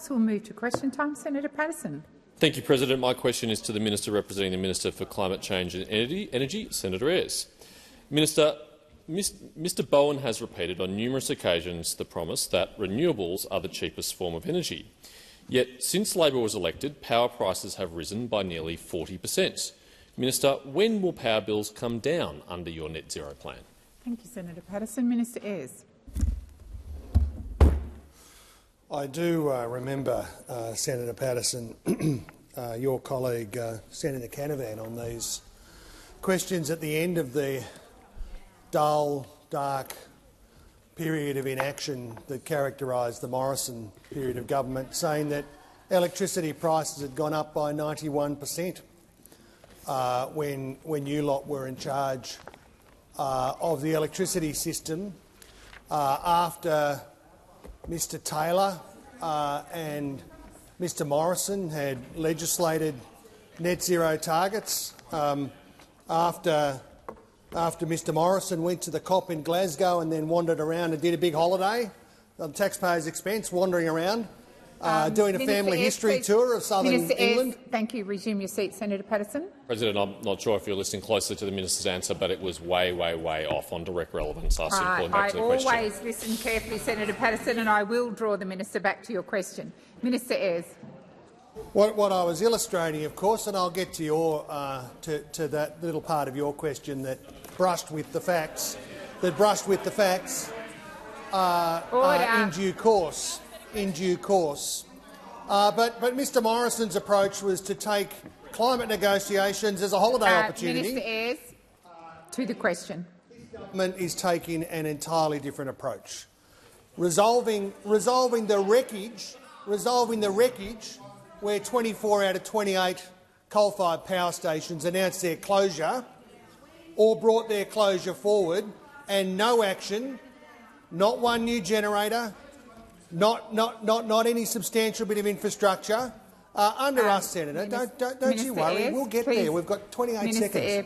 results. We'll move to question time. Senator Patterson. Thank you, President. My question is to the Minister representing the Minister for Climate Change and Energy, Senator Ayres. Minister, Mr Bowen has repeated on numerous occasions the promise that renewables are the cheapest form of energy. Yet, since Labor was elected, power prices have risen by nearly 40%. Minister, when will power bills come down under your net zero plan? Thank you, Senator Patterson. Minister Ayres. I do remember, Senator Patterson, your colleague Senator Canavan on these questions at the end of the dull, dark period of inaction that characterised the Morrison period of government, saying that electricity prices had gone up by 91% when you lot were in charge of the electricity system after Mr Taylor and Mr Morrison had legislated net zero targets. After Mr Morrison went to the COP in Glasgow and then wandered around and did a big holiday on taxpayers' expense, wandering around, doing a family history tour of southern England. Thank you. Resume your seat, Senator Patterson. President, I'm not sure if you're listening closely to the minister's answer, but it was way off on direct relevance. I always listen carefully, Senator Patterson, and I will draw the minister back to your question. Minister Ayres. What I was illustrating, of course, and I'll get to your to that little part of your question that brushed with the facts, in due course. But Mr Morrison's approach was to take climate negotiations as a holiday opportunity. Minister Ayres, to the question. This government is taking an entirely different approach, resolving the wreckage where 24 out of 28 coal-fired power stations announced their closure or brought their closure forward, and no action, not one new generator, not any substantial bit of infrastructure under us, Senator. Don't you worry, Ayres, we'll get there. We've got 28 seconds. Ayres,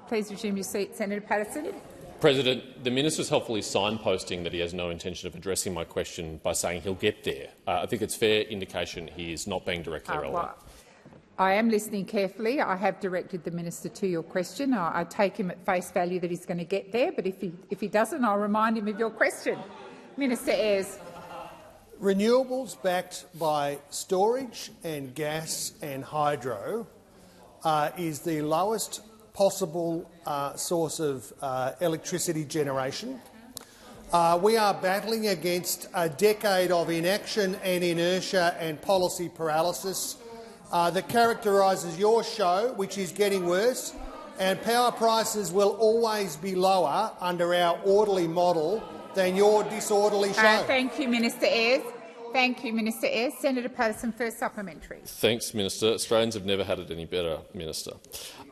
please resume your seat, Senator Patterson. President, the minister is helpfully signposting that he has no intention of addressing my question by saying he'll get there. I think it's fair indication he is not being directly relevant. I am listening carefully. I have directed the minister to your question. I take him at face value that he's going to get there, but if he doesn't, I'll remind him of your question. Minister Ayres. Renewables backed by storage and gas and hydro is the lowest possible source of electricity generation. We are battling against a decade of inaction and inertia and policy paralysis that characterises your show, which is getting worse, and power prices will always be lower under our orderly model than your disorderly show. Thank you, Minister Ayres. Thank you, Minister Ayres. Senator Patterson, first supplementary. Thanks, Minister. Australians have never had it any better, Minister.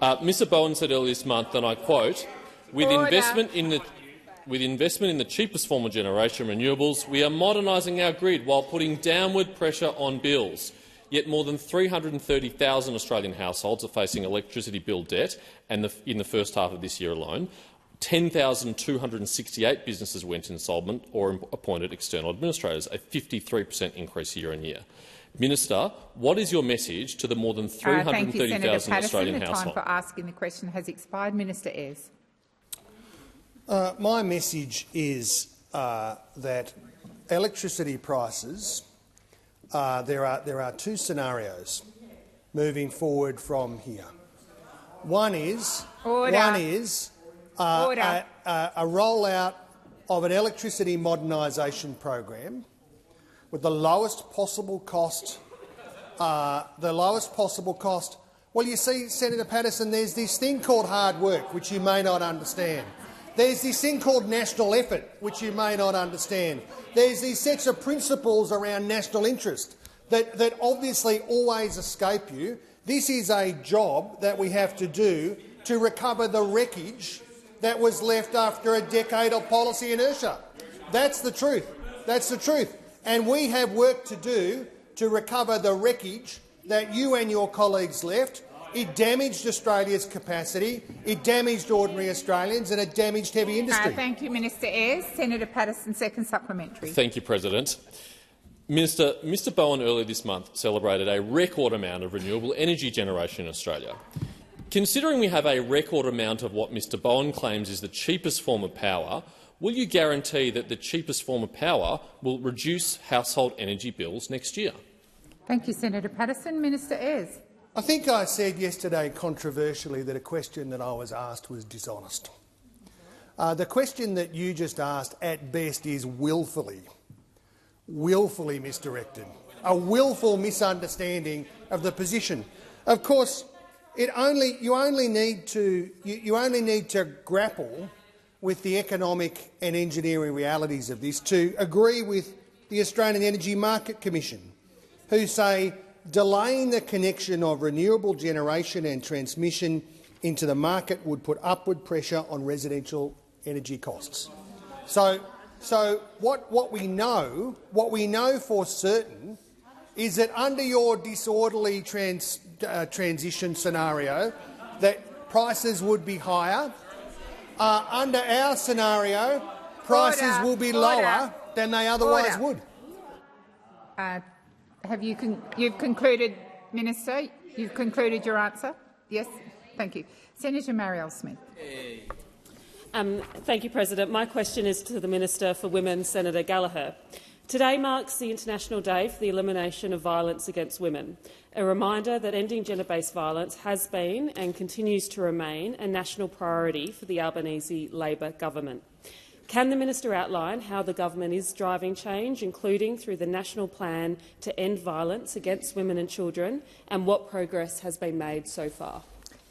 Mr Bowen said earlier this month, and I quote, with investment in the cheapest form of generation, renewables, we are modernising our grid while putting downward pressure on bills. Yet more than 330,000 Australian households are facing electricity bill debt, and in the first half of this year alone, 10,268 businesses went insolvent or appointed external administrators, a 53% increase year on year. Minister, what is your message to the more than 330,000 Australian households? The time for asking the question has expired. Minister Ayres. My message is that electricity prices, there are two scenarios moving forward from here. One is a rollout of an electricity modernisation program with the lowest possible cost. Well, you see, Senator Patterson, there's this thing called hard work, which you may not understand. There's this thing called national effort, which you may not understand. There's these sets of principles around national interest that obviously always escape you. This is a job that we have to do to recover the wreckage that was left after a decade of policy inertia. That's the truth. That's the truth. And we have work to do to recover the wreckage that you and your colleagues left. It damaged Australia's capacity, it damaged ordinary Australians, and it damaged heavy industry. Thank you, Minister Ayres. Senator Patterson, second supplementary. Thank you, President. Minister, Mr Bowen earlier this month celebrated a record amount of renewable energy generation in Australia. Considering we have a record amount of what Mr Bowen claims is the cheapest form of power, will you guarantee that the cheapest form of power will reduce household energy bills next year? Thank you, Senator Patterson. Minister Ayres. I think I said yesterday controversially that a question that I was asked was dishonest. The question that you just asked at best is willfully misdirected, a willful misunderstanding of the position. Of course, you only need to grapple with the economic and engineering realities of this to agree with the Australian Energy Market Commission, who say delaying the connection of renewable generation and transmission into the market would put upward pressure on residential energy costs. So what we know for certain is that under your disorderly transition scenario, that prices would be higher. Under our scenario, prices will be lower than they otherwise would. You've concluded, Minister? You've concluded your answer? Yes? Thank you. Senator Marielle Smith. Thank you, President. My question is to the Minister for Women, Senator Gallagher. Today marks the International Day for the Elimination of Violence Against Women, a reminder that ending gender-based violence has been and continues to remain a national priority for the Albanese Labor government. Can the minister outline how the government is driving change, including through the National Plan to End Violence Against Women and Children, and what progress has been made so far?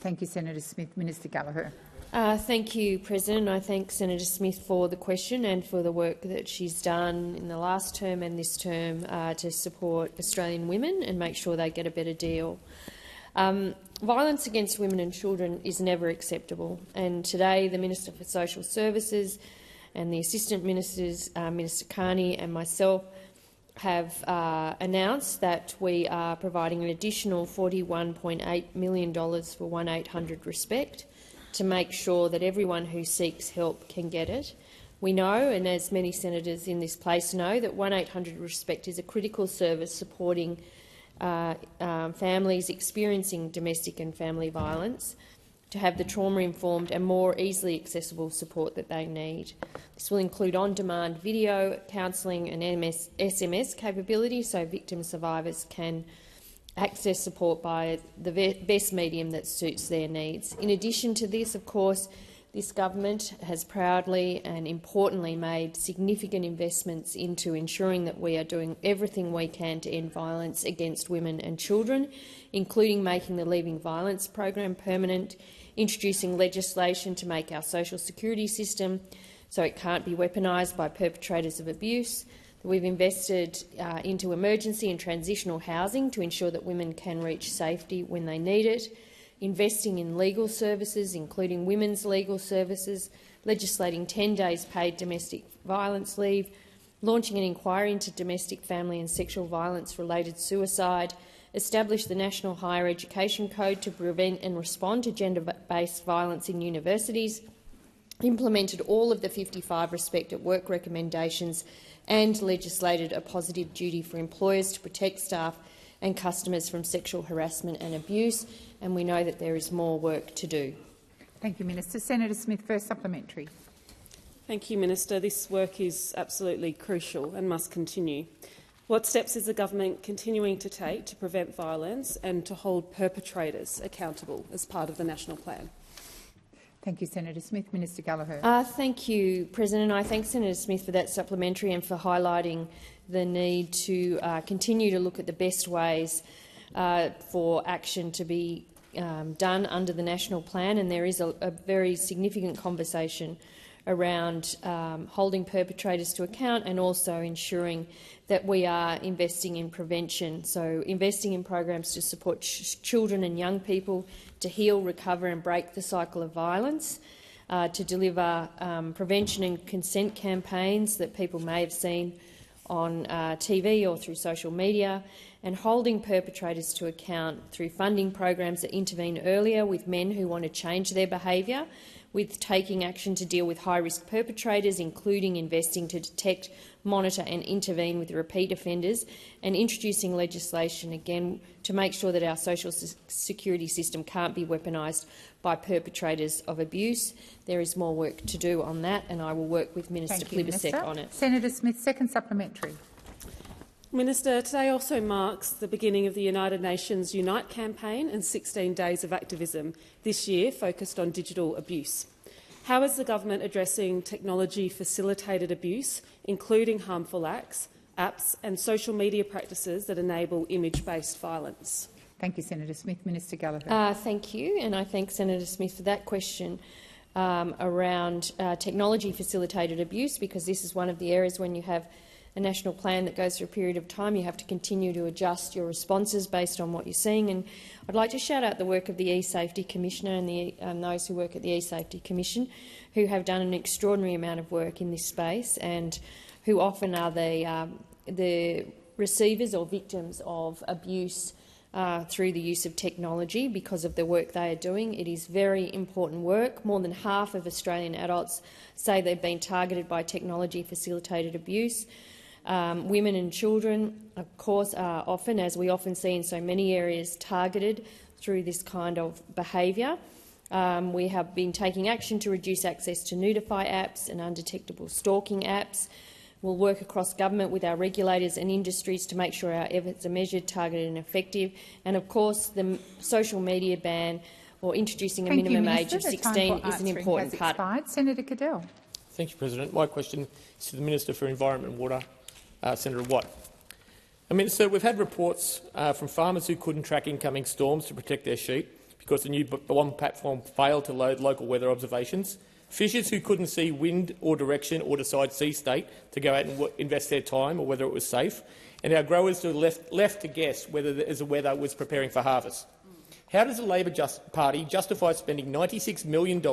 Thank you, Senator Smith. Minister Gallagher. Thank you, President. I thank Senator Smith for the question and for the work that she's done in the last term and this term to support Australian women and make sure they get a better deal. Violence against women and children is never acceptable, and today the Minister for Social Services and the Assistant Ministers, Minister Carney and myself, have announced that we are providing an additional $41.8 million for 1800 Respect to make sure that everyone who seeks help can get it. We know, and as many senators in this place know, that 1800 Respect is a critical service supporting families experiencing domestic and family violence to have the trauma-informed and more easily accessible support that they need. This will include on-demand video, counselling and SMS capability so victim survivors can access support by the best medium that suits their needs. In addition to this, of course, this government has proudly and importantly made significant investments into ensuring that we are doing everything we can to end violence against women and children, including making the Leaving Violence program permanent, introducing legislation to make our social security system so it can't be weaponised by perpetrators of abuse. We've invested into emergency and transitional housing to ensure that women can reach safety when they need it, investing in legal services, including women's legal services, legislating 10 days paid domestic violence leave, launching an inquiry into domestic, family and sexual violence-related suicide, established the National Higher Education Code to prevent and respond to gender-based violence in universities, implemented all of the 55 Respect at Work recommendations and legislated a positive duty for employers to protect staff and customers from sexual harassment and abuse, and we know that there is more work to do. Thank you, Minister. Senator Smith, first supplementary. Thank you, Minister. This work is absolutely crucial and must continue. What steps is the government continuing to take to prevent violence and to hold perpetrators accountable as part of the National Plan? Thank you, Senator Smith. Minister Gallagher. Thank you, President. I thank Senator Smith for that supplementary and for highlighting the need to continue to look at the best ways for action to be done under the National Plan. And there is a very significant conversation around holding perpetrators to account and also ensuring that we are investing in prevention. So investing in programs to support children and young people to heal, recover and break the cycle of violence, to deliver prevention and consent campaigns that people may have seen on TV or through social media, and holding perpetrators to account through funding programs that intervene earlier with men who want to change their behaviour, with taking action to deal with high-risk perpetrators, including investing to detect, monitor and intervene with repeat offenders, and introducing legislation again to make sure that our social security system can't be weaponised by perpetrators of abuse. There is more work to do on that, and I will work with Minister Plibersek on it. Senator Smith, second supplementary. Minister, today also marks the beginning of the United Nations Unite campaign and 16 days of activism, this year focused on digital abuse. How is the government addressing technology-facilitated abuse, including harmful apps and social media practices that enable image-based violence? Thank you, Senator Smith. Minister Gallagher. Thank you, and I thank Senator Smith for that question around technology-facilitated abuse, because this is one of the areas when you have a national plan that goes through a period of time, you have to continue to adjust your responses based on what you're seeing. And I'd like to shout out the work of the E-Safety Commissioner and those who work at the E-Safety Commission, who have done an extraordinary amount of work in this space and who often are the receivers or victims of abuse through the use of technology because of the work they are doing. It is very important work. More than half of Australian adults say they've been targeted by technology-facilitated abuse. Women and children, of course, are often, as we often see in so many areas, targeted through this kind of behaviour. We have been taking action to reduce access to Nudify apps and undetectable stalking apps. We'll work across government with our regulators and industries to make sure our efforts are measured, targeted and effective. And, of course, the social media ban or introducing a minimum age of 16 is an important part. Senator Cadell. Thank you, President. My question is to the Minister for Environment and Water, Senator Watt. Minister, we've had reports from farmers who couldn't track incoming storms to protect their sheep because the new BOM platform failed to load local weather observations, fishers who couldn't see wind or direction or decide sea state to go out and invest their time or whether it was safe, and our growers who were left to guess whether the weather was preparing for harvest. How does the Labor Party justify spending $96 million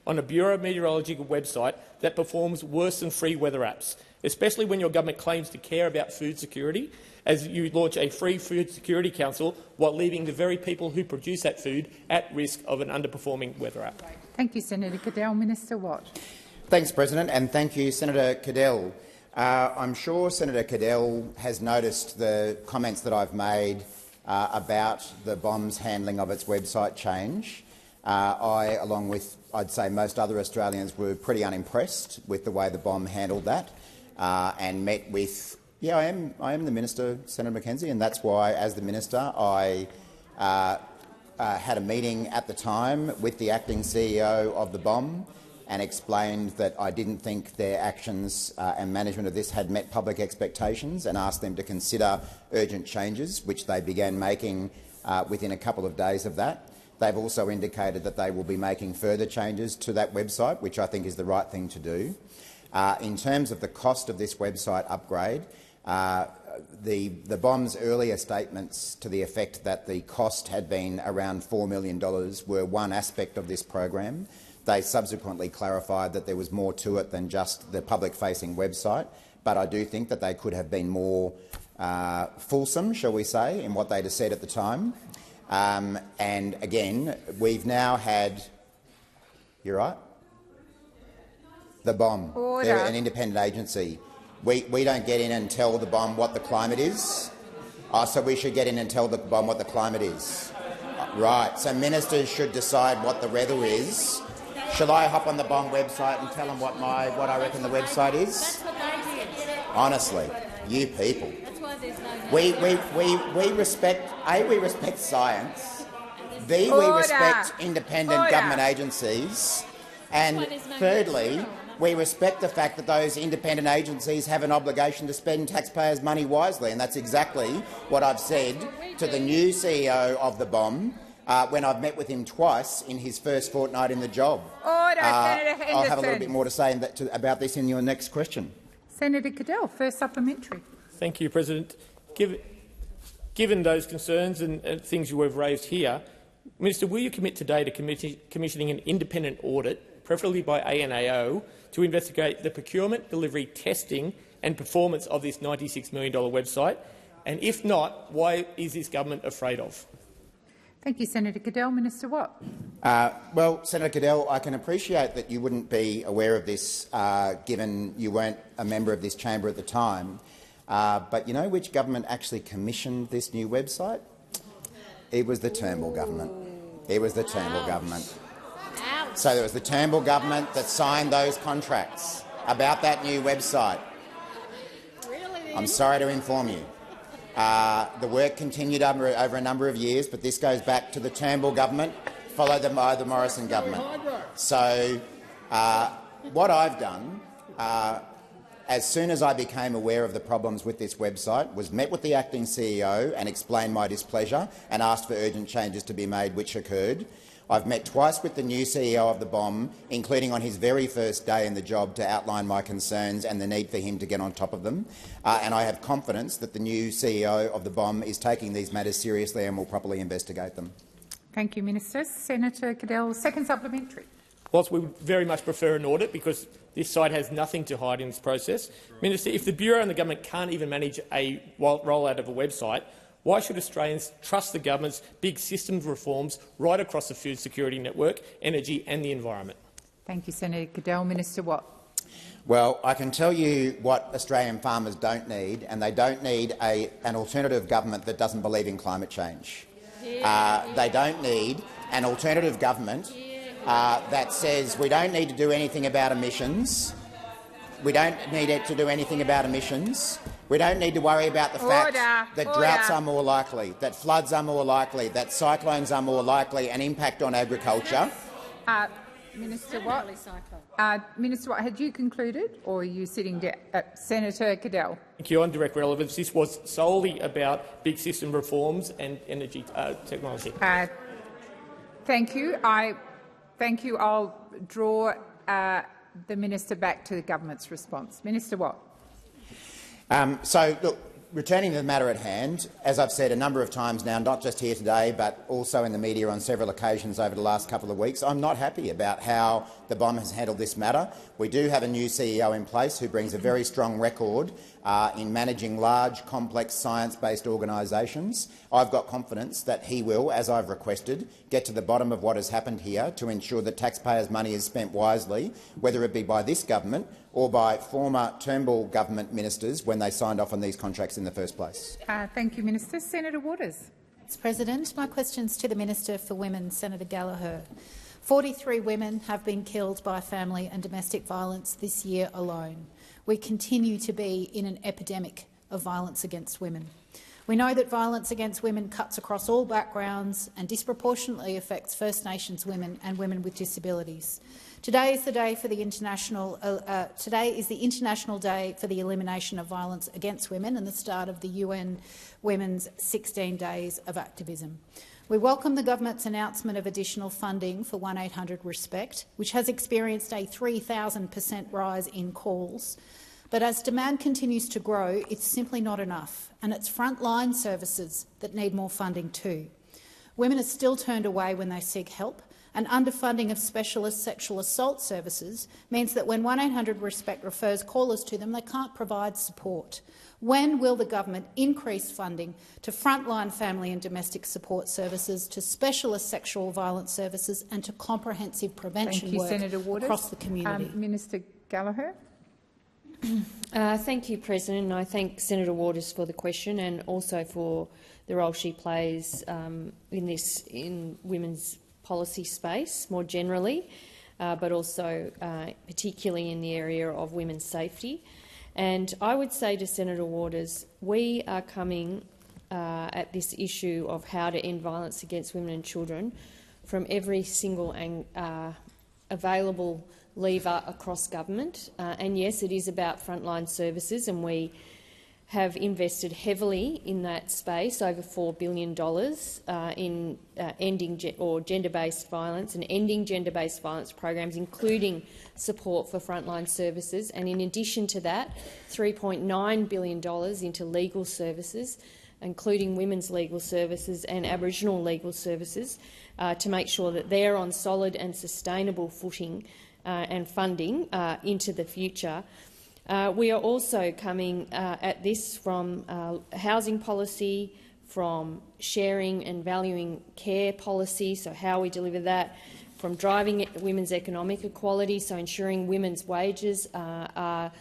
on a Bureau of Meteorology website that performs worse than free weather apps, especially when your government claims to care about food security, as you launch a free food security council while leaving the very people who produce that food at risk of an underperforming weather app? Thank you, Senator Cadell. Minister Watt. Thanks, President, and thank you, Senator Cadell. I'm sure Senator Cadell has noticed the comments that I've made about the BOM's handling of its website change. I, along with, I'd say, most other Australians, were pretty unimpressed with the way the BOM handled that and met with I am the Minister, Senator Mackenzie, and that's why, as the Minister, I had a meeting at the time with the acting CEO of the BOM and explained that I didn't think their actions and management of this had met public expectations, and asked them to consider urgent changes, which they began making within a couple of days of that. They've also indicated that they will be making further changes to that website, which I think is the right thing to do. In terms of the cost of this website upgrade, the BOM's earlier statements to the effect that the cost had been around $4 million were one aspect of this program. They subsequently clarified that there was more to it than just the public-facing website, but I do think that they could have been more fulsome, shall we say, in what they'd have said at the time. And again, we've now had— You're right? The BOM. Order. They're an independent agency. We don't get in and tell the BOM what the climate is. So we should get in and tell the BOM what the climate is. Right. So ministers should decide what the weather is. Shall I hop on the BOM website and tell them what I reckon the website is? That's what they did. Honestly, you people. That's why there's no We respect we respect science. We Order. respect independent Order. government agencies, and thirdly, we respect the fact that those independent agencies have an obligation to spend taxpayers' money wisely, and that's exactly what I've said to the new CEO of the BOM when I've met with him twice in his first fortnight in the job. Order, Senator Henderson. I'll have a little bit more to say about this in your next question. Senator Cadell, first supplementary. Thank you, President. Given those concerns and things you have raised here, Minister, will you commit today to commissioning an independent audit, preferably by ANAO, to investigate the procurement, delivery, testing and performance of this $96 million website? And if not, why is this government afraid of? Thank you, Senator Cadell. Minister Watt. Well, Senator Cadell, I can appreciate that you wouldn't be aware of this given you weren't a member of this chamber at the time. But you know which government actually commissioned this new website? It was the Turnbull government. It was the Turnbull government. So it was the Turnbull government that signed those contracts about that new website. I'm sorry to inform you. The work continued over a number of years, but this goes back to the Turnbull government, followed by the Morrison government. So what I've done, as soon as I became aware of the problems with this website, was met with the acting CEO and explained my displeasure and asked for urgent changes to be made, which occurred. I've met twice with the new CEO of the BOM, including on his very first day in the job, to outline my concerns and the need for him to get on top of them. And I have confidence that the new CEO of the BOM is taking these matters seriously and will properly investigate them. Thank you, Minister. Senator Cadell, second supplementary. Whilst we would very much prefer an audit because this site has nothing to hide in this process, Minister, if the Bureau and the government can't even manage a rollout of a website, why should Australians trust the government's big systems reforms right across the food security network, energy and the environment? Thank you, Senator Cadell. Minister Watt. Well, I can tell you what Australian farmers don't need, and they don't need an alternative government that doesn't believe in climate change. They don't need an alternative government that says we don't need to do anything about emissions. We don't need it to do anything about emissions. We don't need to worry about the fact that droughts are more likely, that floods are more likely, that cyclones are more likely and impact on agriculture. Minister Watt. Minister Watt, had you concluded, or are you sitting down? Senator Cadell. Thank you. On direct relevance, this was solely about big system reforms and energy technology. Thank you. Thank you. I'll draw the minister back to the government's response. Minister Watt. So, look, returning to the matter at hand, as I've said a number of times now, not just here today but also in the media on several occasions over the last couple of weeks, I'm not happy about how the BOM has handled this matter. We do have a new CEO in place who brings a very strong record in managing large, complex, science-based organisations. I've got confidence that he will, as I've requested, get to the bottom of what has happened here to ensure that taxpayers' money is spent wisely, whether it be by this government or by former Turnbull government ministers when they signed off on these contracts in the first place. Thank you, Minister. Senator Waters. Mr President, my question is to the Minister for Women, Senator Gallagher. 43 women have been killed by family and domestic violence this year alone. We continue to be in an epidemic of violence against women. We know that violence against women cuts across all backgrounds and disproportionately affects First Nations women and women with disabilities. Today is the day for the International Day for the Elimination of Violence Against Women and the start of the UN Women's 16 Days of Activism. We welcome the government's announcement of additional funding for 1800-RESPECT, which has experienced a 3,000% rise in calls. But as demand continues to grow, it's simply not enough, and it's frontline services that need more funding too. Women are still turned away when they seek help, and underfunding of specialist sexual assault services means that when 1800-RESPECT refers callers to them, they can't provide support. When will the government increase funding to frontline family and domestic support services, to specialist sexual violence services and to comprehensive prevention work across the community? Minister Gallagher. Thank you, President. And I thank Senator Waters for the question and also for the role she plays in women's policy space more generally, but also particularly in the area of women's safety. And I would say to Senator Waters, we are coming at this issue of how to end violence against women and children from every single available lever across government. And yes, it is about frontline services, and we have invested heavily in that space, over $4 billion in ending gender-based violence and ending gender-based violence programs, including support for frontline services. And in addition to that, $3.9 billion into legal services, including women's legal services and Aboriginal legal services, to make sure that they're on solid and sustainable footing and funding into the future. We are also coming at this from housing policy, from sharing and valuing care policy, so how we deliver that, from driving women's economic equality, so ensuring women's wages are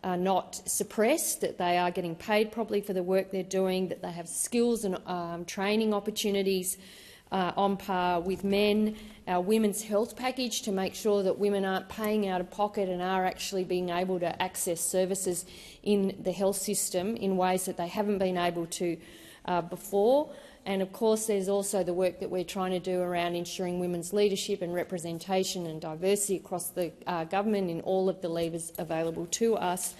not suppressed, that they are getting paid properly for the work they're doing, that they have skills and training opportunities on par with men, our women's health package to make sure that women aren't paying out of pocket and are actually being able to access services in the health system in ways that they haven't been able to before. And of course there's also the work that we're trying to do around ensuring women's leadership and representation and diversity across the government in all of the levers available to us,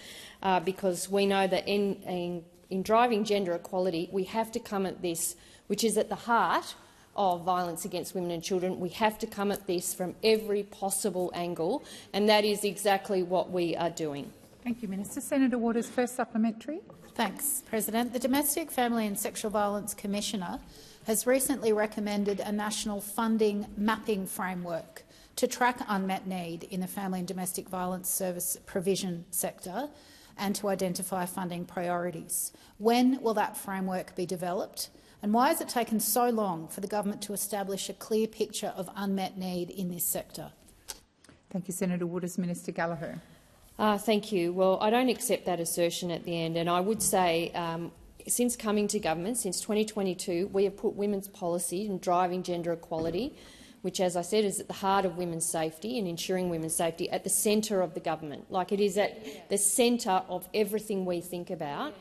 because we know that in driving gender equality we have to come at this, which is at the heart of violence against women and children. We have to come at this from every possible angle, and that is exactly what we are doing. Thank you, Minister. Senator Waters, first supplementary. Thanks, President. The Domestic, Family and Sexual Violence Commissioner has recently recommended a national funding mapping framework to track unmet need in the family and domestic violence service provision sector and to identify funding priorities. When will that framework be developed? And why has it taken so long for the government to establish a clear picture of unmet need in this sector? Thank you, Senator Waters. Minister Gallagher. Thank you. Well, I don't accept that assertion at the end, and I would say since coming to government, since 2022, we have put women's policy and driving gender equality, which, as I said, is at the heart of women's safety and ensuring women's safety, at the centre of the government. Like, it is at the centre of everything we think about.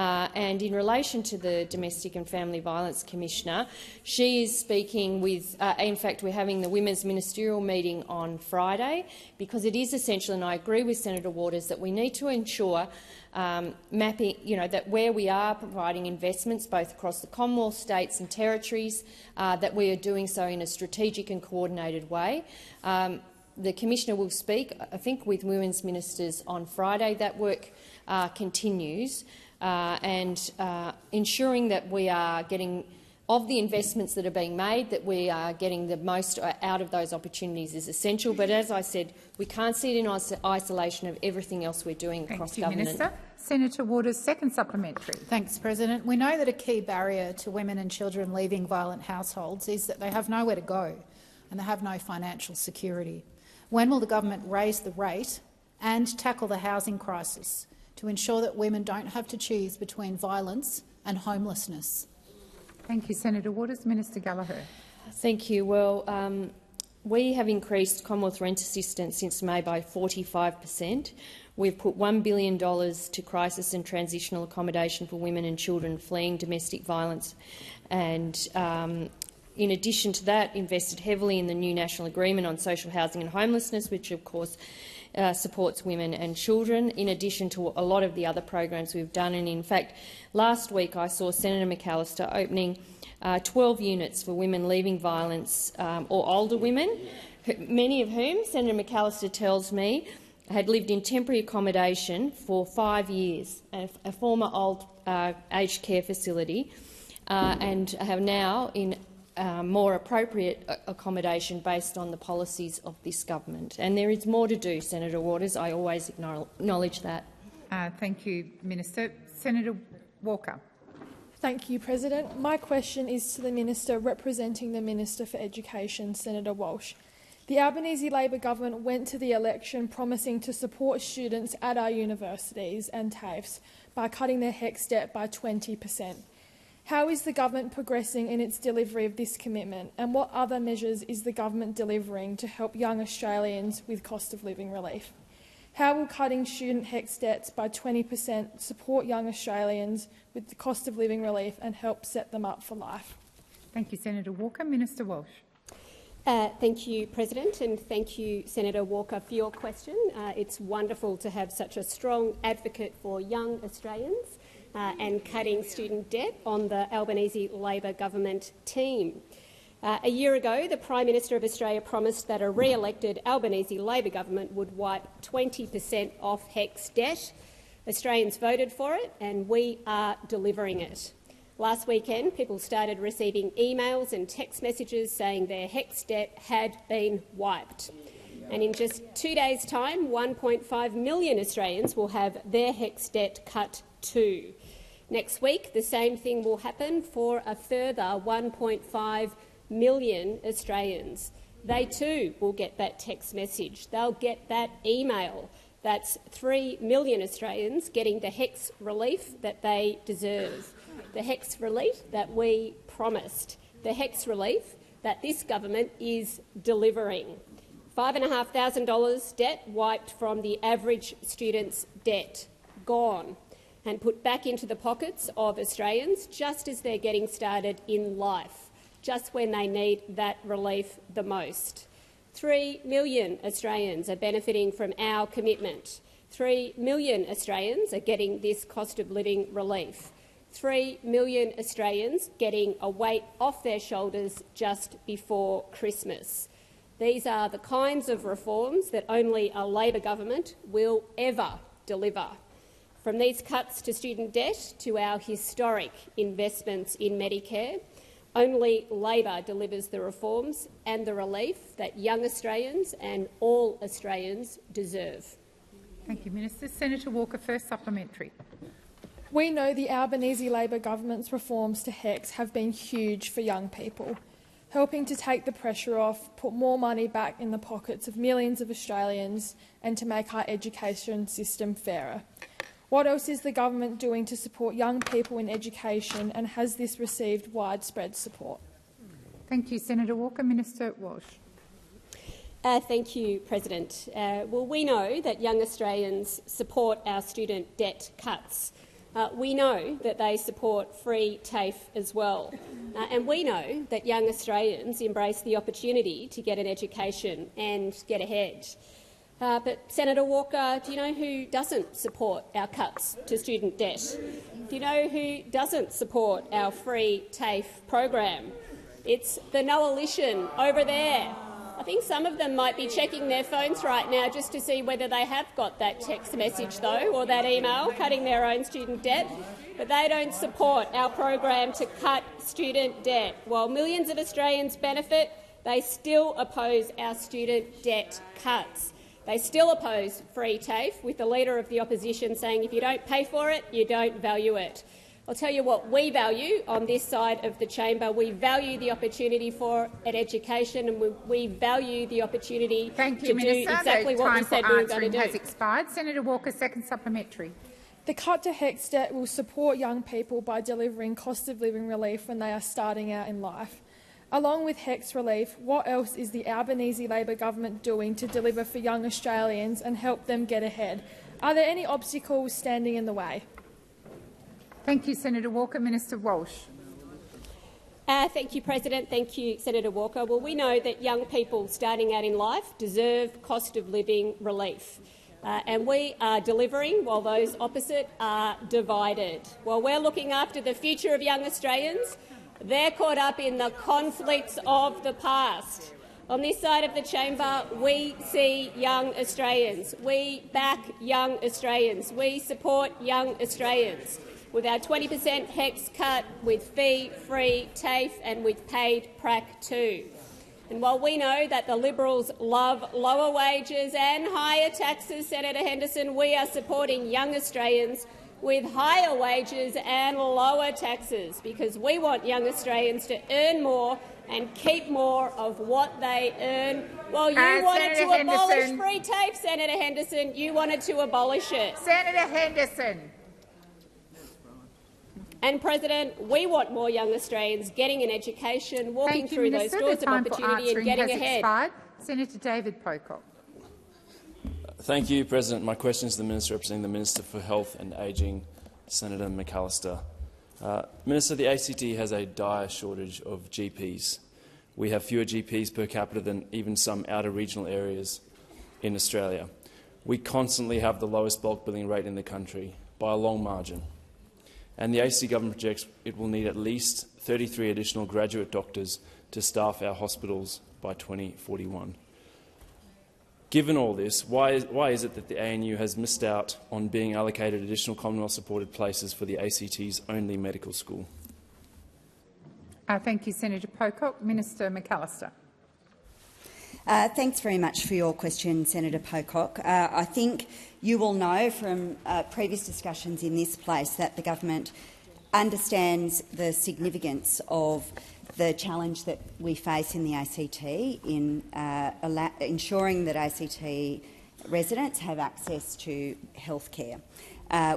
And in relation to the Domestic and Family Violence Commissioner, she is speaking with in fact, we're having the Women's Ministerial meeting on Friday, because it is essential, and I agree with Senator Waters, that we need to ensure mapping, that where we are providing investments both across the Commonwealth, states and territories, that we are doing so in a strategic and coordinated way. The Commissioner will speak, I think, with women's ministers on Friday. That work continues. And ensuring that we are getting, of the investments that are being made, that we are getting the most out of those opportunities is essential. But as I said, we can't see it in isolation of everything else we're doing across government. Thank you, Minister. Senator Waters, second supplementary. Thanks, President. We know that a key barrier to women and children leaving violent households is that they have nowhere to go and they have no financial security. When will the government raise the rate and tackle the housing crisis to ensure that women don't have to choose between violence and homelessness? Thank you, Senator Waters. Minister Gallagher. Thank you. Well, we have increased Commonwealth rent assistance since May by 45%. We've put $1 billion to crisis and transitional accommodation for women and children fleeing domestic violence, and in addition to that, invested heavily in the new National Agreement on Social Housing and Homelessness, which of course supports women and children, in addition to a lot of the other programs we've done. And in fact, last week I saw Senator McAllister opening 12 units for women leaving violence or older women, many of whom, Senator McAllister tells me, had lived in temporary accommodation for 5 years, a former old aged care facility, and have now in more appropriate accommodation based on the policies of this government. And there is more to do, Senator Waters. I always acknowledge that. Thank you, Minister. Senator Walker. Thank you, President. My question is to the Minister representing the Minister for Education, Senator Walsh. The Albanese Labor government went to the election promising to support students at our universities and TAFEs by cutting their HECS debt by 20%. How is the government progressing in its delivery of this commitment, and what other measures is the government delivering to help young Australians with cost of living relief? How will cutting student HECS debts by 20% support young Australians with the cost of living relief and help set them up for life? Thank you, Senator Walker. Minister Walsh. Thank you, President, and thank you, Senator Walker, for your question. It's wonderful to have such a strong advocate for young Australians and cutting student debt on the Albanese Labor government team. A year ago, the Prime Minister of Australia promised that a re-elected Albanese Labor government would wipe 20% off HECS debt. Australians voted for it, and we are delivering it. Last weekend, people started receiving emails and text messages saying their HECS debt had been wiped. And in just 2 days' time, 1.5 million Australians will have their HECS debt cut too. Next week, the same thing will happen for a further 1.5 million Australians. They too will get that text message. They'll get that email. That's 3 million Australians getting the HECS relief that they deserve, the HECS relief that we promised, the HECS relief that this government is delivering. $5,500 debt wiped from the average student's debt, gone, and put back into the pockets of Australians just as they're getting started in life, just when they need that relief the most. 3 million Australians are benefiting from our commitment. 3 million Australians are getting this cost of living relief. 3 million Australians getting a weight off their shoulders just before Christmas. These are the kinds of reforms that only a Labor government will ever deliver. From these cuts to student debt to our historic investments in Medicare, only Labor delivers the reforms and the relief that young Australians and all Australians deserve. Thank you, Minister. Senator Walker, first supplementary. We know the Albanese Labor government's reforms to HECS have been huge for young people, helping to take the pressure off, put more money back in the pockets of millions of Australians and to make our education system fairer. What else is the government doing to support young people in education, and has this received widespread support? Thank you, Senator Walker. Minister Walsh. Thank you, President. Well, we know that young Australians support our student debt cuts. We know that they support free TAFE as well. And we know that young Australians embrace the opportunity to get an education and get ahead. But, Senator Walker, do you know who doesn't support our cuts to student debt? Do you know who doesn't support our free TAFE program? It's the Coalition over there. I think some of them might be checking their phones right now just to see whether they have got that text message, though, or that email cutting their own student debt. But they don't support our program to cut student debt. While millions of Australians benefit, they still oppose our student debt cuts. They still oppose free TAFE, with the Leader of the Opposition saying if you don't pay for it, you don't value it. I'll tell you what we value on this side of the chamber. We value the opportunity for an education, and we value the opportunity to do exactly what we said we were going to do. Has expired. Senator Walker, second supplementary. The cut to HECS debt will support young people by delivering cost of living relief when they are starting out in life. Along with HECS relief, what else is the Albanese Labor government doing to deliver for young Australians and help them get ahead? Are there any obstacles standing in the way? Thank you, Senator Walker. Minister Walsh. Thank you, President. Thank you, Senator Walker. Well, we know that young people starting out in life deserve cost of living relief. And we are delivering while those opposite are divided. While we're looking after the future of young Australians, they're caught up in the conflicts of the past. On this side of the chamber, we see young Australians. We back young Australians. We support young Australians. With our 20% HECS cut, with fee-free TAFE and with paid prac too. And while we know that the Liberals love lower wages and higher taxes, Senator Henderson, we are supporting young Australians with higher wages and lower taxes, because we want young Australians to earn more and keep more of what they earn. Well, you wanted to abolish free TAFE, Senator Henderson. You wanted to abolish it. Senator Henderson. And, President, we want more young Australians getting an education, walking through those doors of opportunity and getting ahead. Expired. Senator David Pocock. Thank you, President. My question is to the Minister representing the Minister for Health and Ageing, Senator McAllister. Minister, the ACT has a dire shortage of GPs. We have fewer GPs per capita than even some outer regional areas in Australia. We constantly have the lowest bulk billing rate in the country by a long margin. And the ACT government projects it will need at least 33 additional graduate doctors to staff our hospitals by 2041. Given all this, why is it that the ANU has missed out on being allocated additional Commonwealth-supported places for the ACT's only medical school? Thank you, Senator Pocock. Minister McAllister. Thanks very much for your question, Senator Pocock. I think you will know from previous discussions in this place that the government understands the significance of the challenge that we face in the ACT in ensuring that ACT residents have access to health care.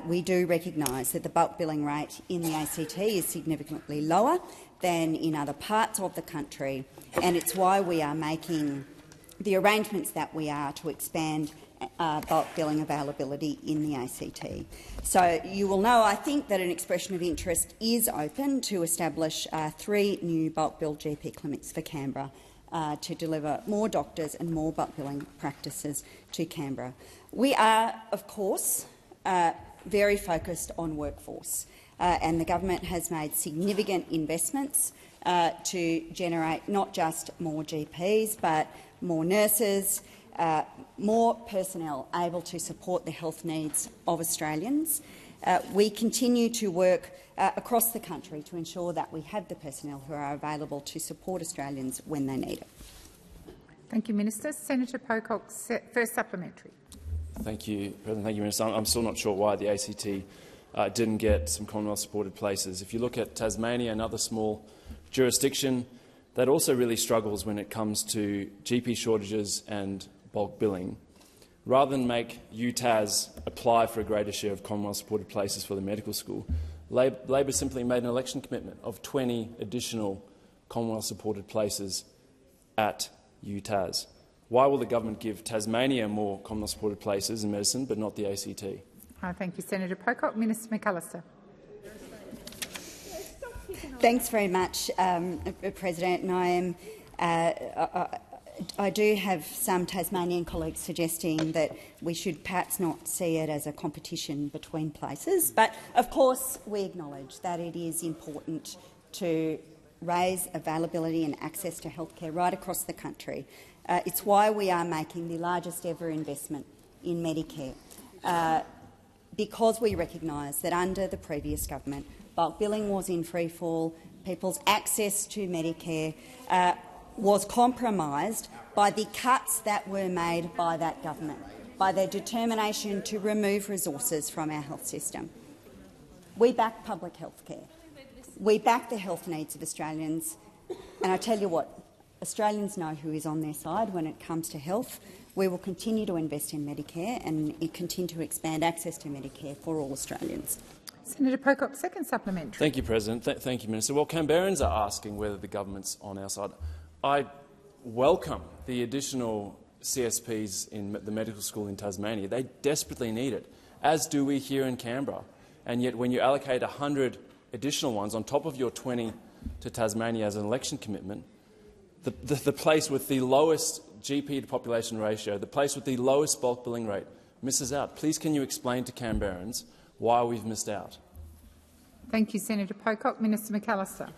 We do recognise that the bulk billing rate in the ACT is significantly lower than in other parts of the country, and it's why we are making the arrangements that we are to expand bulk billing availability in the ACT. So you will know, I think, that an expression of interest is open to establish 3 new bulk bill GP clinics for Canberra to deliver more doctors and more bulk billing practices to Canberra. We are, of course, very focused on workforce, and the government has made significant investments to generate not just more GPs but more nurses, more personnel able to support the health needs of Australians. We continue to work across the country to ensure that we have the personnel who are available to support Australians when they need it. Thank you, Minister. Senator Pocock, first supplementary. Thank you, President. Thank you, Minister. I'm still not sure why the ACT didn't get some Commonwealth-supported places. If you look at Tasmania, another small jurisdiction that also really struggles when it comes to GP shortages and bulk billing, rather than make UTAS apply for a greater share of Commonwealth-supported places for the medical school, Labor simply made an election commitment of 20 additional Commonwealth-supported places at UTAS. Why will the government give Tasmania more Commonwealth-supported places in medicine but not the ACT? Thank you, Senator Pocock. Minister McAllister. Thanks very much, President. And I do have some Tasmanian colleagues suggesting that we should perhaps not see it as a competition between places. But, of course, we acknowledge that it is important to raise availability and access to healthcare right across the country. It's why we are making the largest ever investment in Medicare, because we recognise that under the previous government, bulk billing was in freefall, people's access to Medicare was compromised by the cuts that were made by that government, by their determination to remove resources from our health system. We back public health care. We back the health needs of Australians. And I tell you what, Australians know who is on their side when it comes to health. We will continue to invest in Medicare and continue to expand access to Medicare for all Australians. Senator Pocock, second supplementary. Thank you, President. Thank you, Minister. Well, Canberrans are asking whether the government's on our side. I welcome the additional CSPs in the medical school in Tasmania. They desperately need it, as do we here in Canberra. And yet when you allocate 100 additional ones on top of your 20 to Tasmania as an election commitment, the place with the lowest GP to population ratio, the place with the lowest bulk billing rate, misses out. Please can you explain to Canberrans why we've missed out? Thank you, Senator Pocock. Minister McAllister.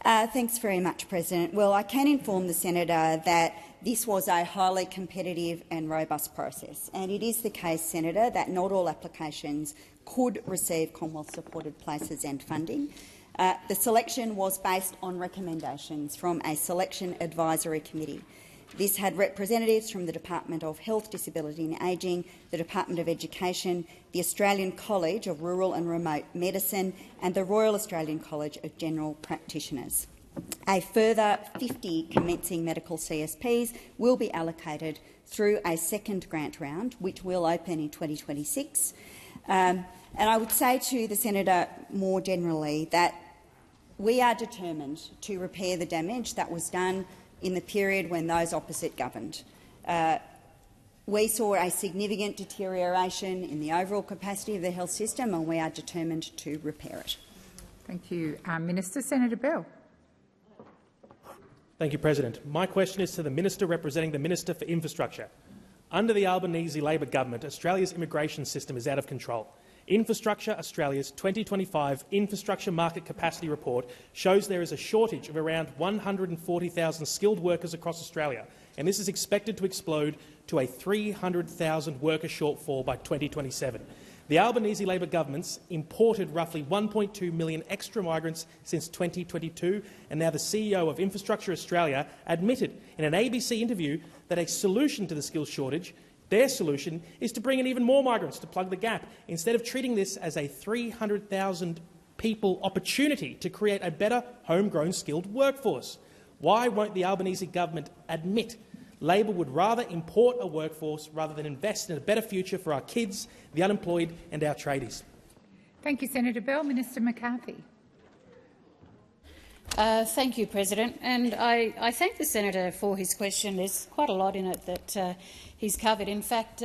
Thanks very much, President. Well, I can inform the Senator that this was a highly competitive and robust process, and it is the case, Senator, that not all applications could receive Commonwealth-supported places and funding. The selection was based on recommendations from a selection advisory committee. This had representatives from the Department of Health, Disability and Ageing, the Department of Education, the Australian College of Rural and Remote Medicine and the Royal Australian College of General Practitioners. A further 50 commencing medical CSPs will be allocated through a second grant round, which will open in 2026. And I would say to the Senator more generally that we are determined to repair the damage that was done in the period when those opposite governed. We saw a significant deterioration in the overall capacity of the health system, and we are determined to repair it. Thank you, Minister. Senator Bell. Thank you, President. My question is to the Minister representing the Minister for Infrastructure. Under the Albanese Labor government, Australia's immigration system is out of control. Infrastructure Australia's 2025 Infrastructure Market Capacity Report shows there is a shortage of around 140,000 skilled workers across Australia, and this is expected to explode to a 300,000 worker shortfall by 2027. The Albanese Labor government's imported roughly 1.2 million extra migrants since 2022, and now the CEO of Infrastructure Australia admitted in an ABC interview that a solution to the skills shortage, their solution, is to bring in even more migrants to plug the gap, instead of treating this as a 300,000 people opportunity to create a better homegrown skilled workforce. Why won't the Albanese government admit Labor would rather import a workforce rather than invest in a better future for our kids, the unemployed and our tradies? Thank you, Senator Bell. Minister McCarthy. Thank you, President. And I thank the senator for his question. There's quite a lot in it that he's covered. In fact,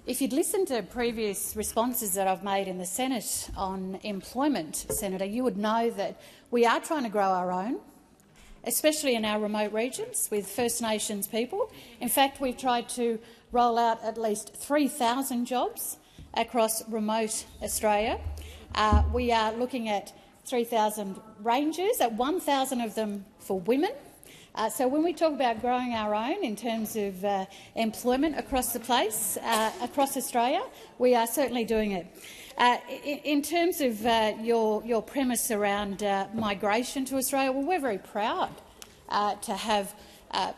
if you'd listened to previous responses that I've made in the Senate on employment, Senator, you would know that we are trying to grow our own, especially in our remote regions with First Nations people. In fact, we've tried to roll out at least 3,000 jobs across remote Australia. We are looking at 3,000 rangers, at 1,000 of them for women. So when we talk about growing our own in terms of employment across the place, across Australia, we are certainly doing it. In terms of your premise around migration to Australia, well, we're very proud to have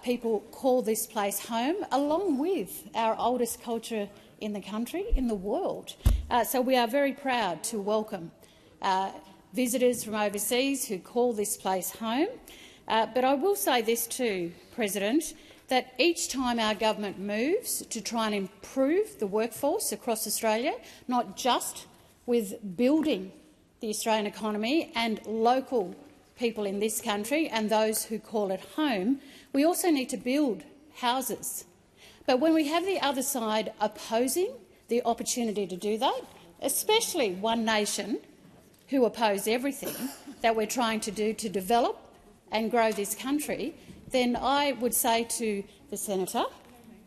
people call this place home, along with our oldest culture in the country, in the world. So we are very proud to welcome visitors from overseas who call this place home. But I will say this too, President, that each time our government moves to try and improve the workforce across Australia, not just with building the Australian economy and local people in this country and those who call it home, we also need to build houses. But when we have the other side opposing the opportunity to do that, especially One Nation, who oppose everything that we're trying to do to develop and grow this country, then I would say to the senator,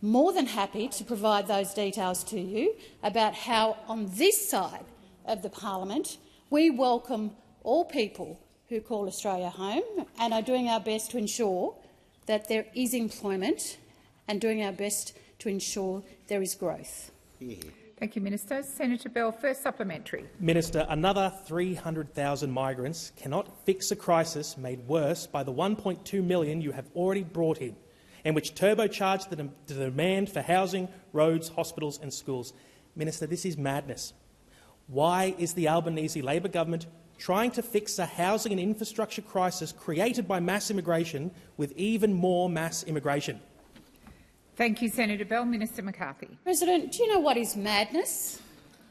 more than happy to provide those details to you about how, on this side of the parliament, we welcome all people who call Australia home and are doing our best to ensure that there is employment and doing our best to ensure there is growth. Thank you, Minister. Senator Bell, first supplementary. Minister, another 300,000 migrants cannot fix a crisis made worse by the 1.2 million you have already brought in, and which turbocharged the demand for housing, roads, hospitals and schools. Minister, this is madness. Why is the Albanese Labor government trying to fix a housing and infrastructure crisis created by mass immigration with even more mass immigration? Thank you, Senator Bell. Minister McCarthy. President, do you know what is madness?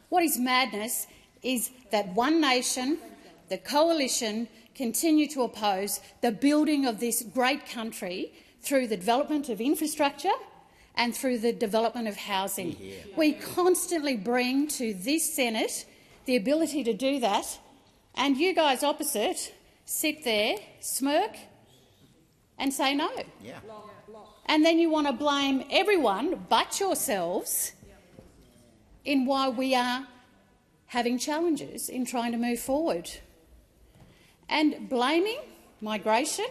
What is madness is that One Nation, the coalition, continue to oppose the building of this great country through the development of infrastructure and through the development of housing. We constantly bring to this Senate the ability to do that, and you guys opposite sit there, smirk and say no. Yeah. And then you want to blame everyone but yourselves in why we are having challenges in trying to move forward. And blaming migration,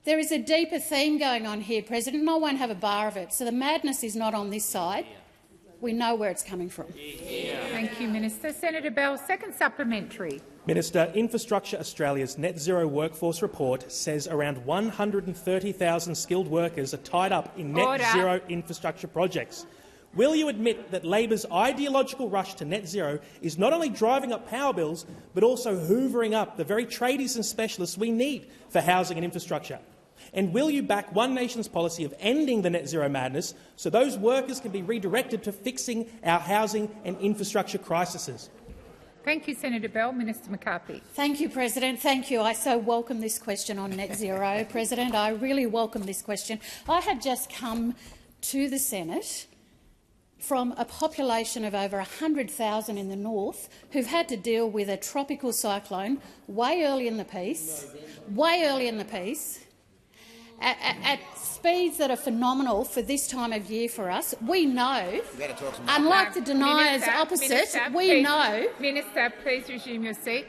there is a deeper theme going on here, President, and I won't have a bar of it. So the madness is not on this side. We know where it's coming from. Thank you, Minister. Senator Bell, second supplementary. Minister, Infrastructure Australia's Net Zero Workforce Report says around 130,000 skilled workers are tied up in net zero infrastructure projects. Will you admit that Labor's ideological rush to net zero is not only driving up power bills but also hoovering up the very tradies and specialists we need for housing and infrastructure? And will you back One Nation's policy of ending the net zero madness so those workers can be redirected to fixing our housing and infrastructure crises? Thank you, Senator Bell. Minister McCarthy. Thank you, President. Thank you. I so welcome this question on net zero, President. I really welcome this question. I have just come to the Senate from a population of over 100,000 in the north who've had to deal with a tropical cyclone way early in the piece, at speeds that are phenomenal for this time of year for us. We know, unlike the deniers opposite, we know— Minister, please resume your seat.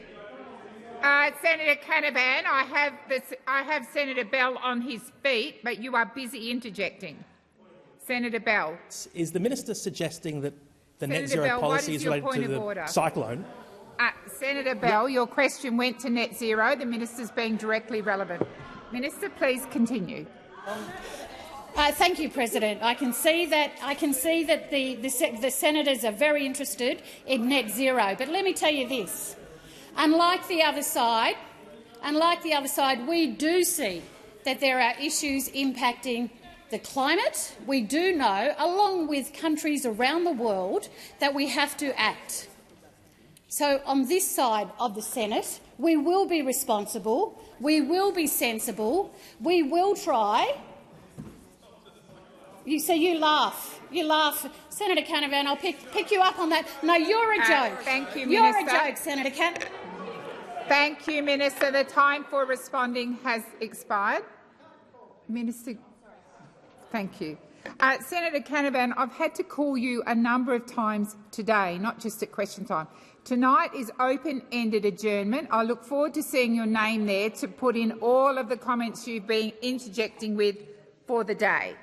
Senator Canavan, I have Senator Bell on his feet, but you are busy interjecting. Senator Bell. Is the minister suggesting that the net zero policy is related to the cyclone? Senator Bell, your question went to net zero. The minister's being directly relevant. Minister, please continue. Thank you, President. I can see that the senators are very interested in net zero. But let me tell you this: unlike the other side, we do see that there are issues impacting the climate. We do know, along with countries around the world, that we have to act. So on this side of the Senate, we will be responsible, we will be sensible, we will try. You laugh. You laugh. Senator Canavan, I'll pick you up on that. No, you're a joke. Thank you, Minister. You're a joke, Senator Canavan. Thank you, Minister. The time for responding has expired. Minister, thank you. Senator Canavan, I've had to call you a number of times today, not just at question time. Tonight is open-ended adjournment. I look forward to seeing your name there to put in all of the comments you've been interjecting with for the day.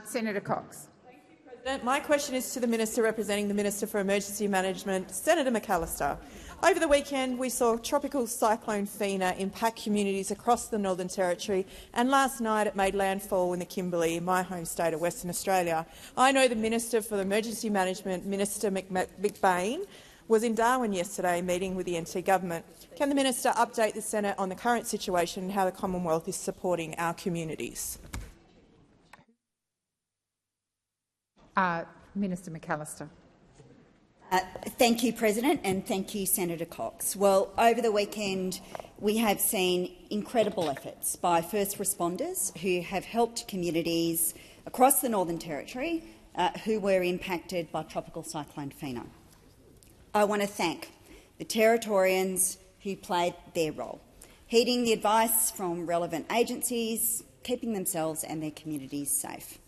Senator Cox. Thank you, President. My question is to the Minister representing the Minister for Emergency Management, Senator McAllister. Over the weekend, we saw Tropical Cyclone Fina impact communities across the Northern Territory, and last night it made landfall in the Kimberley, my home state of Western Australia. I know the Minister for Emergency Management, Minister McBain, was in Darwin yesterday meeting with the NT Government. Can the Minister update the Senate on the current situation and how the Commonwealth is supporting our communities? Minister McAllister. Thank you, President, and thank you, Senator Cox. Well, over the weekend we have seen incredible efforts by first responders who have helped communities across the Northern Territory who were impacted by Tropical Cyclone Fina. I want to thank the Territorians who played their role, heeding the advice from relevant agencies, keeping themselves and their communities safe.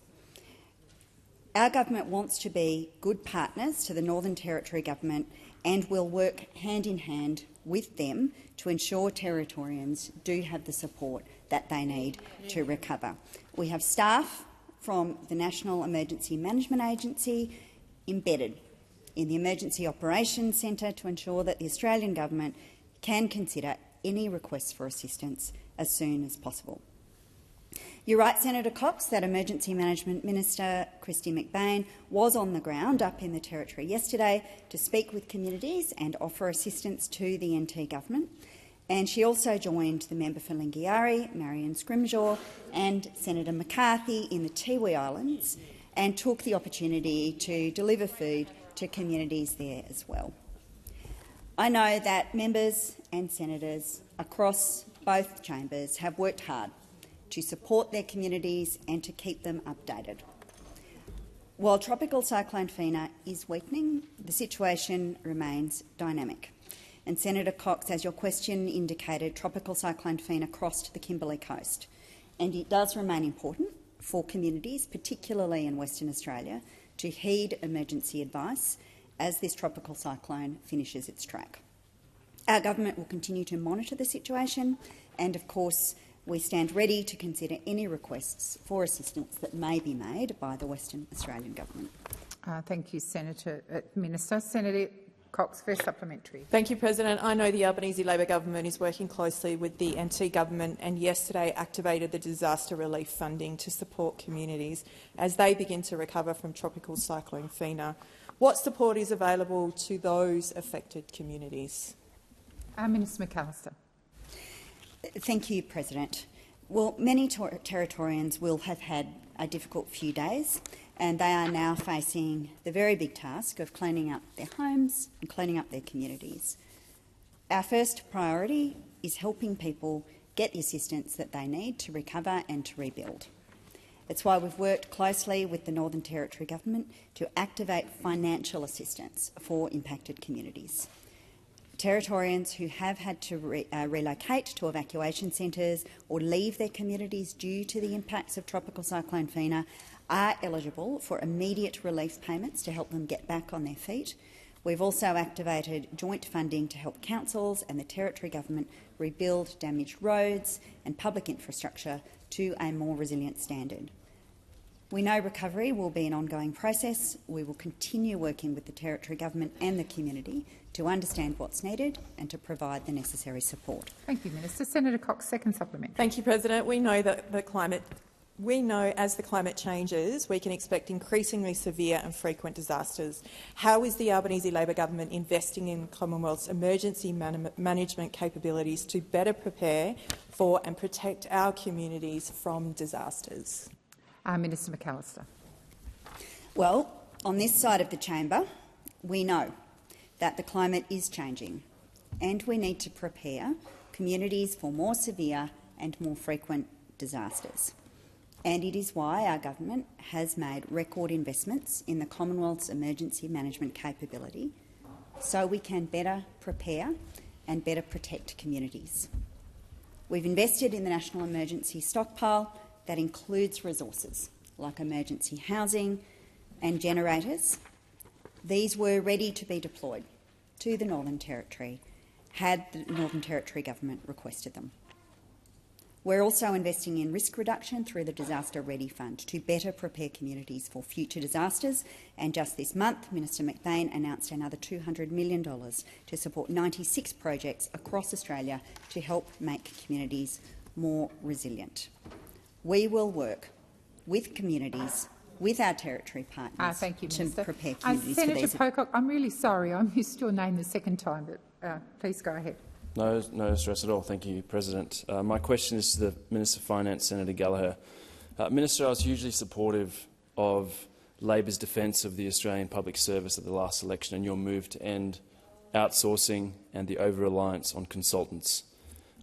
Our government wants to be good partners to the Northern Territory Government and will work hand in hand with them to ensure Territorians do have the support that they need to recover. We have staff from the National Emergency Management Agency embedded in the Emergency Operations Centre to ensure that the Australian Government can consider any requests for assistance as soon as possible. You're right, Senator Cox, that Emergency Management Minister Kristy McBain was on the ground up in the Territory yesterday to speak with communities and offer assistance to the NT Government. And she also joined the member for Lingiari, Marion Scrimshaw, and Senator McCarthy in the Tiwi Islands and took the opportunity to deliver food to communities there as well. I know that members and senators across both chambers have worked hard to support their communities and to keep them updated. While Tropical Cyclone Fina is weakening, the situation remains dynamic. And Senator Cox, as your question indicated, Tropical Cyclone Fina crossed the Kimberley coast, and it does remain important for communities, particularly in Western Australia, to heed emergency advice as this tropical cyclone finishes its track. Our government will continue to monitor the situation and, of course, we stand ready to consider any requests for assistance that may be made by the Western Australian Government. Thank you, Minister. Senator Cox, first supplementary. Thank you, President. I know the Albanese Labor Government is working closely with the NT Government and yesterday activated the disaster relief funding to support communities as they begin to recover from Tropical Cyclone Fina. What support is available to those affected communities? Minister McAllister. Thank you, President. Well, many Territorians will have had a difficult few days, and they are now facing the very big task of cleaning up their homes and cleaning up their communities. Our first priority is helping people get the assistance that they need to recover and to rebuild. It's why we've worked closely with the Northern Territory Government to activate financial assistance for impacted communities. Territorians who have had to relocate to evacuation centres or leave their communities due to the impacts of Tropical Cyclone Fina are eligible for immediate relief payments to help them get back on their feet. We've also activated joint funding to help councils and the Territory Government rebuild damaged roads and public infrastructure to a more resilient standard. We know recovery will be an ongoing process. We will continue working with the Territory Government and the community to understand what's needed and to provide the necessary support. Thank you, Minister. Senator Cox, second supplement. Thank you, President. We know that the climate We know as the climate changes, we can expect increasingly severe and frequent disasters. How is the Albanese Labor government investing in Commonwealth's emergency management capabilities to better prepare for and protect our communities from disasters? Minister McAllister. Well, on this side of the chamber, we know that the climate is changing and we need to prepare communities for more severe and more frequent disasters. And it is why our government has made record investments in the Commonwealth's emergency management capability so we can better prepare and better protect communities. We've invested in the National Emergency Stockpile that includes resources like emergency housing and generators. These were ready to be deployed to the Northern Territory had the Northern Territory government requested them. We're also investing in risk reduction through the Disaster Ready Fund to better prepare communities for future disasters. And just this month, Minister McBain announced another $200 million to support 96 projects across Australia to help make communities more resilient. We will work with communities, with our Territory partners thank you, to Minister. prepare communities for Senator these. Pocock, I'm really sorry I missed your name the second time, but please go ahead. No stress at all. Thank you, President. My question is to the Minister for Finance, Senator Gallagher. Minister, I was hugely supportive of Labor's defence of the Australian Public Service at the last election and your move to end outsourcing and the over-reliance on consultants.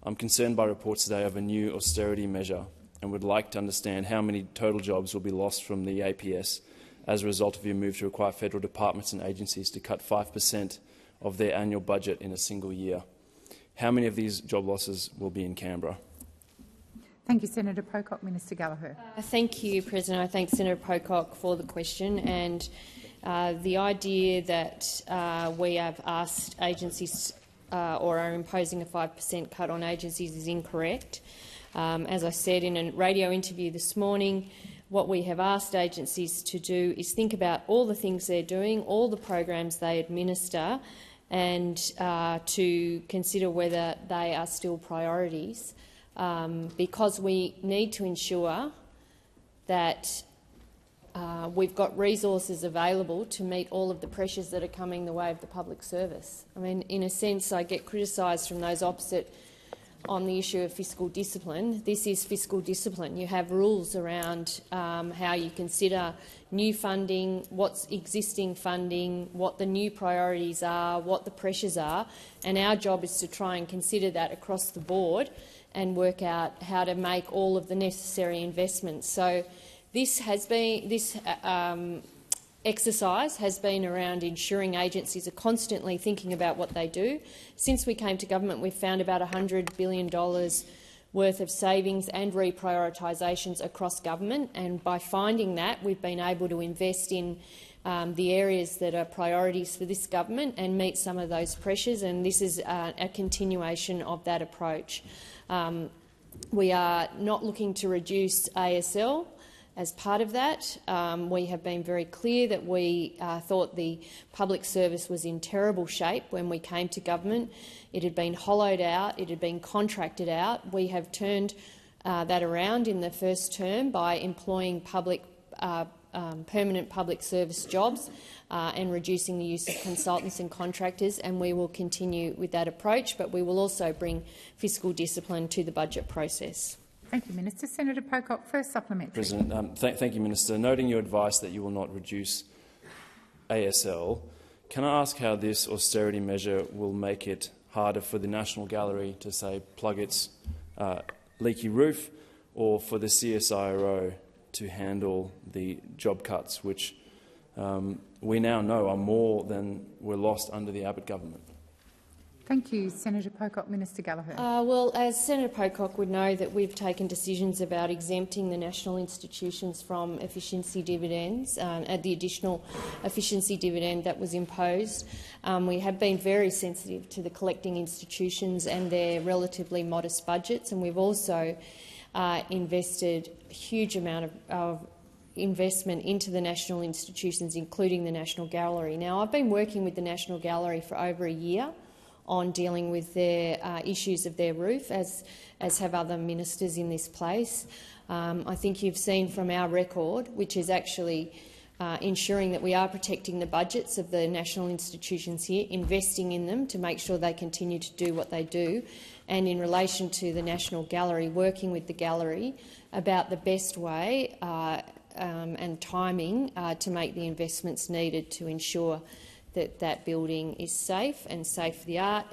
I'm concerned by reports today of a new austerity measure and would like to understand how many total jobs will be lost from the APS as a result of your move to require federal departments and agencies to cut 5% of their annual budget in a single year. How many of these job losses will be in Canberra? Thank you, Senator Pocock. Minister Gallagher. Thank you, President. I thank Senator Pocock for the question. And the idea that we have asked agencies or are imposing a 5% cut on agencies is incorrect. As I said in a radio interview this morning, what we have asked agencies to do is think about all the things they're doing, all the programs they administer, and to consider whether they are still priorities, because we need to ensure that we've got resources available to meet all of the pressures that are coming the way of the public service. I mean, in a sense, I get criticised from those opposite on the issue of fiscal discipline. This is fiscal discipline. You have rules around how you consider new funding, what's existing funding, what the new priorities are, what the pressures are, and our job is to try and consider that across the board and work out how to make all of the necessary investments. So this exercise has been around ensuring agencies are constantly thinking about what they do. Since we came to government, we've found about $100 billion worth of savings and reprioritisations across government, and by finding that, we've been able to invest in the areas that are priorities for this government and meet some of those pressures, and this is a continuation of that approach. We are not looking to reduce ASL. As part of that, we have been very clear that we thought the public service was in terrible shape when we came to government. It had been hollowed out, it had been contracted out. We have turned that around in the first term by employing permanent public service jobs and reducing the use of consultants and contractors, and we will continue with that approach, but we will also bring fiscal discipline to the budget process. Thank you, Minister. Senator Pocock, first supplementary. President, thank you, Minister. Noting your advice that you will not reduce ASL, can I ask how this austerity measure will make it harder for the National Gallery to, say, plug its leaky roof, or for the CSIRO to handle the job cuts, which we now know are more than were lost under the Abbott government? Thank you, Senator Pocock. Minister Gallagher. Well, as Senator Pocock would know, that we've taken decisions about exempting the national institutions from efficiency dividends, at the additional efficiency dividend that was imposed. We have been very sensitive to the collecting institutions and their relatively modest budgets, and we've also invested a huge amount of investment into the national institutions, including the National Gallery. Now, I've been working with the National Gallery for over a year on dealing with their issues of their roof, as have other ministers in this place. I think you've seen from our record, which is actually ensuring that we are protecting the budgets of the national institutions here, investing in them to make sure they continue to do what they do, and in relation to the National Gallery, working with the gallery about the best way and timing to make the investments needed to ensure that that building is safe and safe for the art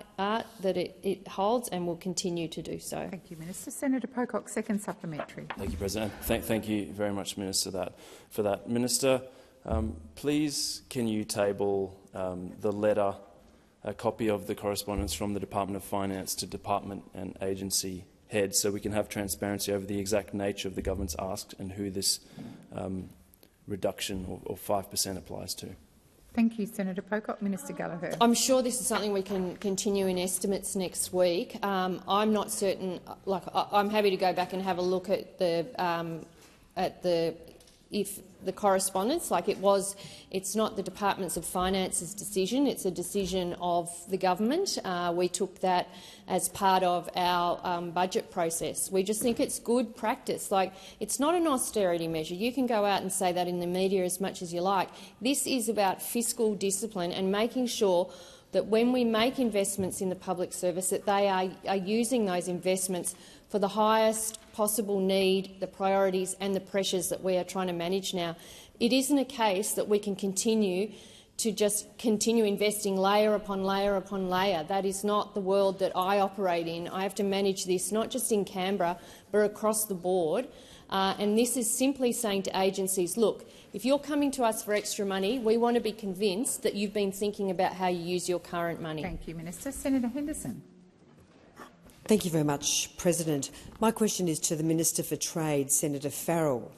that it holds, and will continue to do so. Thank you, Minister. Senator Pocock, second supplementary. Thank you, President. Thank you very much, Minister, for that. Minister, please can you table the letter, a copy of the correspondence from the Department of Finance to department and agency heads, so we can have transparency over the exact nature of the government's ask and who this reduction or 5% applies to? Thank you, Senator Pocock. Minister Gallagher. I'm sure this is something we can continue in estimates next week. I'm not certain. I'm happy to go back and have a look at the correspondence. It's not the Departments of Finance's decision. It's a decision of the government. We took that as part of our budget process. We just think it's good practice. It's not an austerity measure. You can go out and say that in the media as much as you like. This is about fiscal discipline and making sure that when we make investments in the public service, that they are using those investments for the highest possible need, the priorities and the pressures that we are trying to manage now. It isn't a case that we can continue investing layer upon layer upon layer. That is not the world that I operate in. I have to manage this not just in Canberra but across the board. And this is simply saying to agencies, look, if you're coming to us for extra money, we want to be convinced that you've been thinking about how you use your current money. Thank you, Minister. Senator Henderson. Thank you very much, President. My question is to the Minister for Trade, Senator Farrell.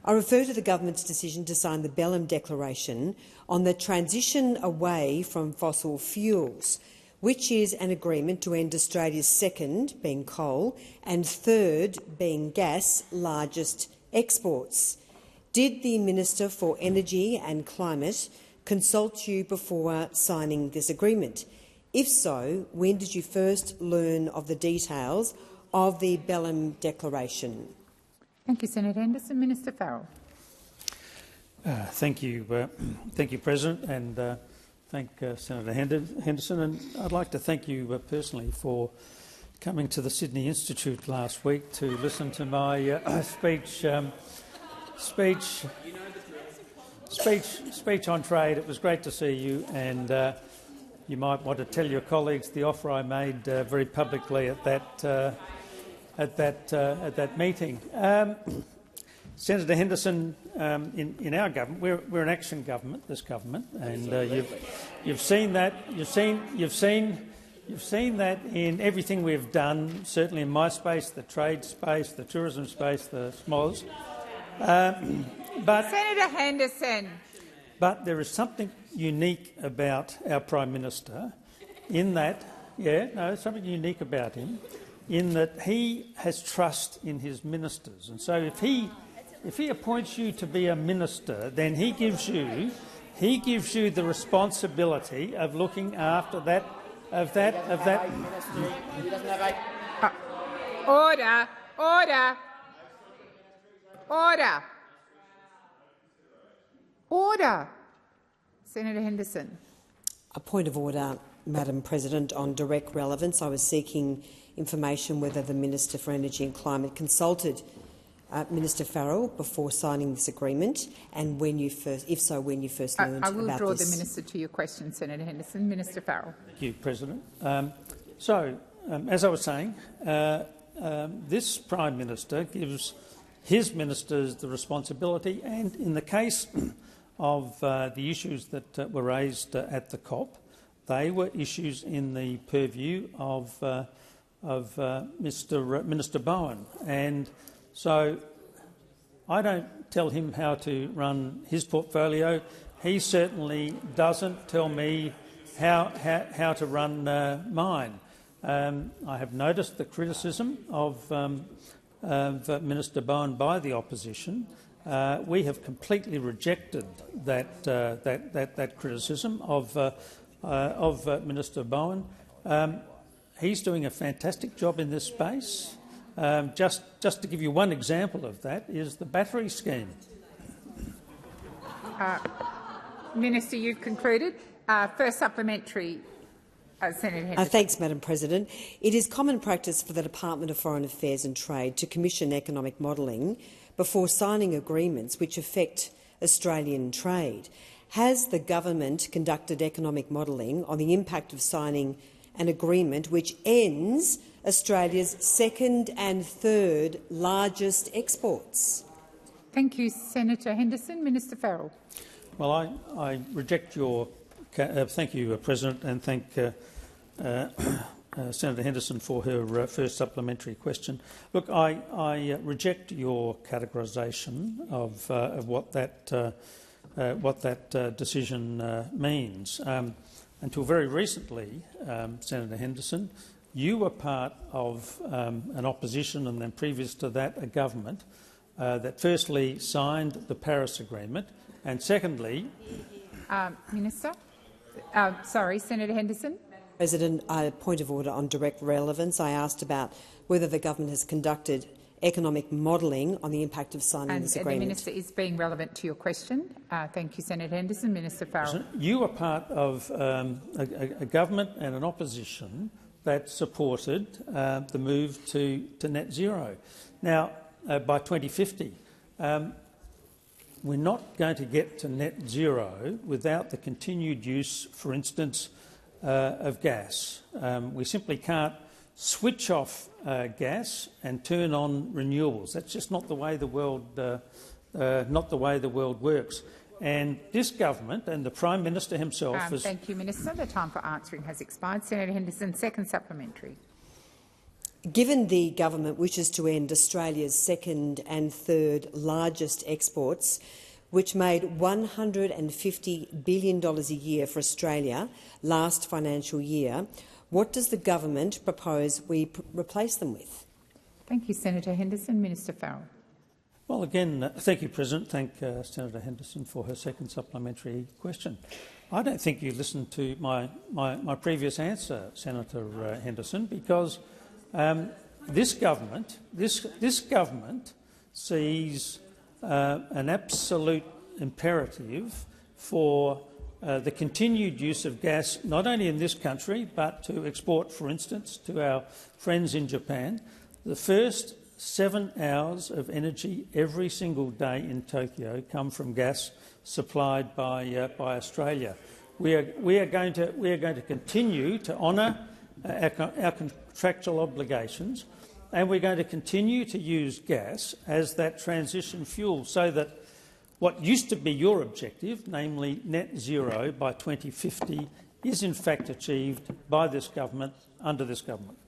I refer to the government's decision to sign the Belém Declaration on the transition away from fossil fuels, which is an agreement to end Australia's second, being coal, and third, being gas, largest exports. Did the Minister for Energy and Climate consult you before signing this agreement? If so, when did you first learn of the details of the Belém Declaration? Thank you, Senator Henderson. Minister Farrell. Thank you, President, and thank Senator Henderson. And I'd like to thank you personally for coming to the Sydney Institute last week to listen to my speech on trade. It was great to see you, and you might want to tell your colleagues the offer I made very publicly at that meeting. Senator Henderson, in our government, we're an action government. This government, and you've seen that. You've seen that in everything we've done. Certainly in my space, the trade space, the tourism space, the SMOS. But Senator Henderson. But there is something unique about our Prime Minister, in that, something unique about him, in that he has trust in his ministers, and so if he appoints you to be a minister, then he gives you the responsibility of looking after that. Order, order, order, order. Senator Henderson. A point of order, Madam President, on direct relevance. I was seeking information whether the Minister for Energy and Climate consulted Minister Farrell before signing this agreement, and when you first learned about this. I will draw the Minister to your question, Senator Henderson. Minister Farrell. Thank you, President. As I was saying, this Prime Minister gives his ministers the responsibility, and in the case of the issues that were raised at the COP, they were issues in the purview of Minister Bowen, and so I don't tell him how to run his portfolio. He certainly doesn't tell me how to run mine. I have noticed the criticism of Minister Bowen by the opposition. We have completely rejected that criticism of Minister Bowen. He's doing a fantastic job in this space. Just to give you one example of that is the battery scheme. Minister, you've concluded. First supplementary, Senator Henderson. Thanks, Madam President. It is common practice for the Department of Foreign Affairs and Trade to commission economic modelling before signing agreements which affect Australian trade. Has the government conducted economic modelling on the impact of signing an agreement which ends Australia's second and third largest exports? Thank you, Senator Henderson. Minister Farrell. Well, I reject your thank you, President, and thank Senator Henderson for her first supplementary question. Look, I reject your categorisation of what that decision means. Until very recently, Senator Henderson, you were part of an opposition and then previous to that a government that firstly signed the Paris Agreement and secondly... Minister? Sorry, Senator Henderson. President, a point of order on direct relevance. I asked about whether the government has conducted economic modelling on the impact of signing this agreement. The Minister is being relevant to your question. Thank you, Senator Henderson. Minister Farrell. You were part of a government and an opposition that supported the move to net zero. Now, by 2050, we're not going to get to net zero without the continued use, for instance, of gas. We simply can't switch off gas and turn on renewables. That's just not the way the world works. And this government and the Prime Minister himself has... Thank you, Minister. The time for answering has expired. Senator Henderson, second supplementary. Given the government wishes to end Australia's second and third largest exports, which made $150 billion a year for Australia last financial year, what does the government propose we replace them with? Thank you, Senator Henderson. Minister Farrell. Well, again, thank you, President. Thank Senator Henderson for her second supplementary question. I don't think you listened to my previous answer, Senator Henderson, because this government sees an absolute imperative for the continued use of gas, not only in this country, but to export, for instance, to our friends in Japan. The first 7 hours of energy every single day in Tokyo come from gas supplied by Australia. We are going to continue to honour our contractual obligations, and we're going to continue to use gas as that transition fuel so that what used to be your objective, namely net zero by 2050, is in fact achieved by this government, under this government.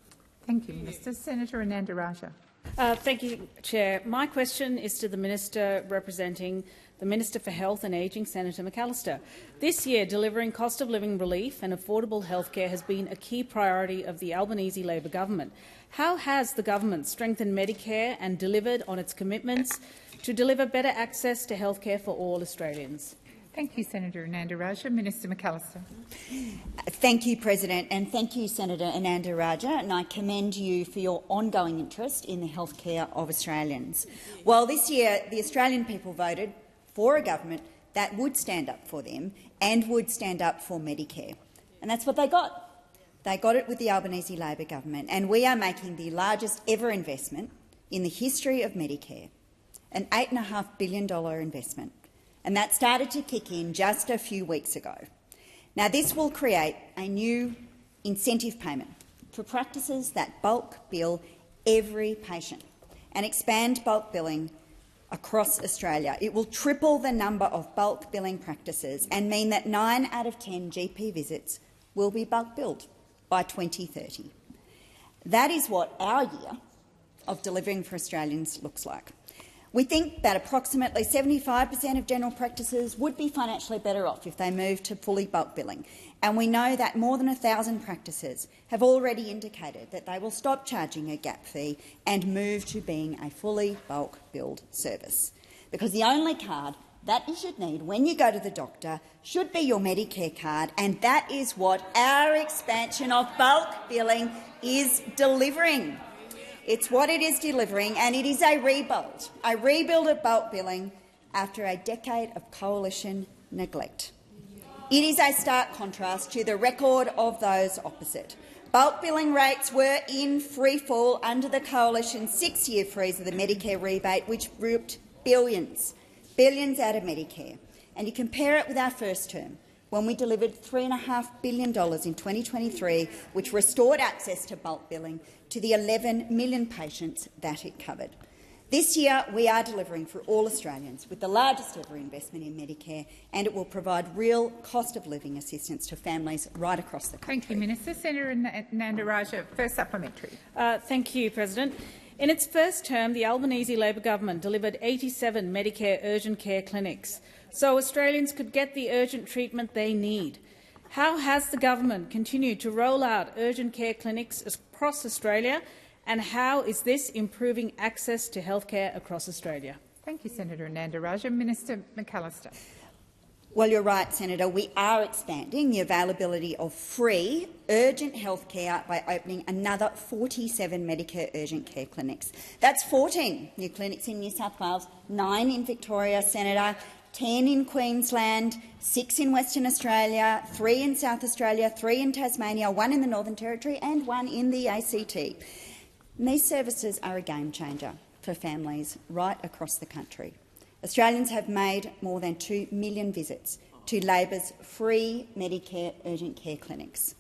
Thank you, Minister. Senator Ananda Raja. Thank you, Chair. My question is to the Minister representing the Minister for Health and Ageing, Senator McAllister. This year, delivering cost of living relief and affordable healthcare has been a key priority of the Albanese Labor government. How has the government strengthened Medicare and delivered on its commitments to deliver better access to healthcare for all Australians? Thank you, Senator Ananda Raja. Minister McAllister. Thank you, President, and thank you, Senator Ananda Raja, and I commend you for your ongoing interest in the healthcare of Australians. Well, this year the Australian people voted for a government that would stand up for them and would stand up for Medicare. And that's what they got. They got it with the Albanese Labor government, and we are making the largest ever investment in the history of Medicare, an $8.5 billion investment. And that started to kick in just a few weeks ago. Now, this will create a new incentive payment for practices that bulk bill every patient and expand bulk billing across Australia. It will triple the number of bulk billing practices and mean that 9 out of 10 GP visits will be bulk billed by 2030. That is what our year of delivering for Australians looks like. We think that approximately 75% of general practices would be financially better off if they moved to fully bulk billing, and we know that more than 1,000 practices have already indicated that they will stop charging a gap fee and move to being a fully bulk billed service, because the only card that you should need when you go to the doctor should be your Medicare card, and that is what our expansion of bulk billing is delivering. It's what it is delivering, and it is a rebuild of bulk billing after a decade of coalition neglect. It is a stark contrast to the record of those opposite. Bulk billing rates were in free fall under the Coalition's 6-year freeze of the Medicare rebate, which ripped billions out of Medicare. And you compare it with our first term, when we delivered $3.5 billion in 2023, which restored access to bulk billing to the 11 million patients that it covered. This year, we are delivering for all Australians with the largest ever investment in Medicare, and it will provide real cost-of-living assistance to families right across the country. Thank you, Minister. Senator Nandaraja, first supplementary. Thank you, President. In its first term, the Albanese Labor government delivered 87 Medicare urgent care clinics, so Australians could get the urgent treatment they need. How has the government continued to roll out urgent care clinics across Australia, and how is this improving access to healthcare across Australia? Thank you, Senator Nandaraja. Minister McAllister. Well, you're right, Senator. We are expanding the availability of free urgent health care by opening another 47 Medicare urgent care clinics. That's 14 new clinics in New South Wales, 9 in Victoria, Senator, 10 in Queensland, 6 in Western Australia, 3 in South Australia, 3 in Tasmania, 1 in the Northern Territory and 1 in the ACT. And these services are a game-changer for families right across the country. Australians have made more than 2 million visits to Labor's free Medicare urgent care clinics.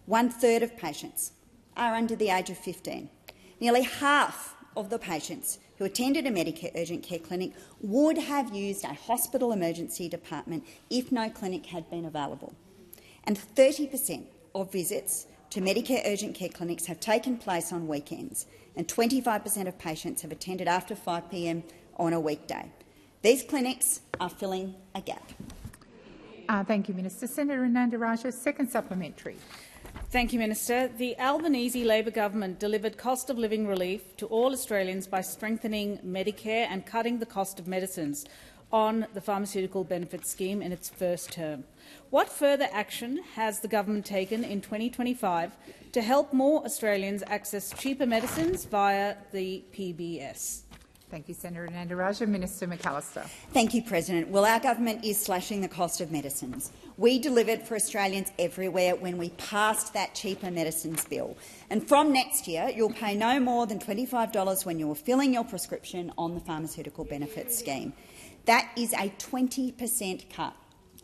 1/3 of patients are under the age of 15. Nearly half of the patients who attended a Medicare urgent care clinic would have used a hospital emergency department if no clinic had been available. And 30% of visits to Medicare urgent care clinics have taken place on weekends, and 25% of patients have attended after 5 p.m. on a weekday. These clinics are filling a gap. Thank you, Minister. Senator Nandaraja, second supplementary. Thank you, Minister. The Albanese Labor government delivered cost-of-living relief to all Australians by strengthening Medicare and cutting the cost of medicines on the Pharmaceutical Benefits Scheme in its first term. What further action has the government taken in 2025 to help more Australians access cheaper medicines via the PBS? Thank you, Senator Nandaraja. Minister McAllister. Thank you, President. Well, our government is slashing the cost of medicines. We delivered for Australians everywhere when we passed that cheaper medicines bill. And from next year, you'll pay no more than $25 when you're filling your prescription on the Pharmaceutical Benefits Scheme. That is a 20% cut.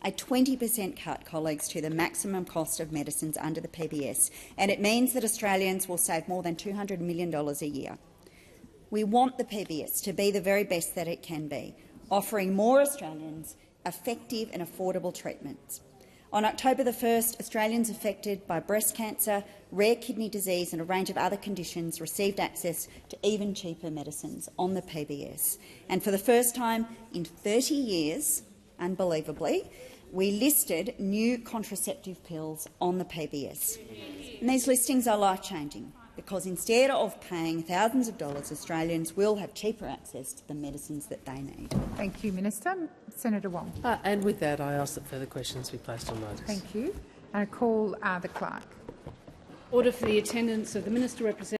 A 20% cut, colleagues, to the maximum cost of medicines under the PBS, and it means that Australians will save more than $200 million a year. We want the PBS to be the very best that it can be, offering more Australians effective and affordable treatments. On October the 1st, Australians affected by breast cancer, rare kidney disease and a range of other conditions received access to even cheaper medicines on the PBS. And for the first time in 30 years, unbelievably, we listed new contraceptive pills on the PBS. And these listings are life-changing, because instead of paying thousands of dollars, Australians will have cheaper access to the medicines that they need. Thank you, Minister. Senator Wong. And with that, I ask that further questions be placed on notice. Thank you. And I call the clerk. Order for the attendance of the Minister representing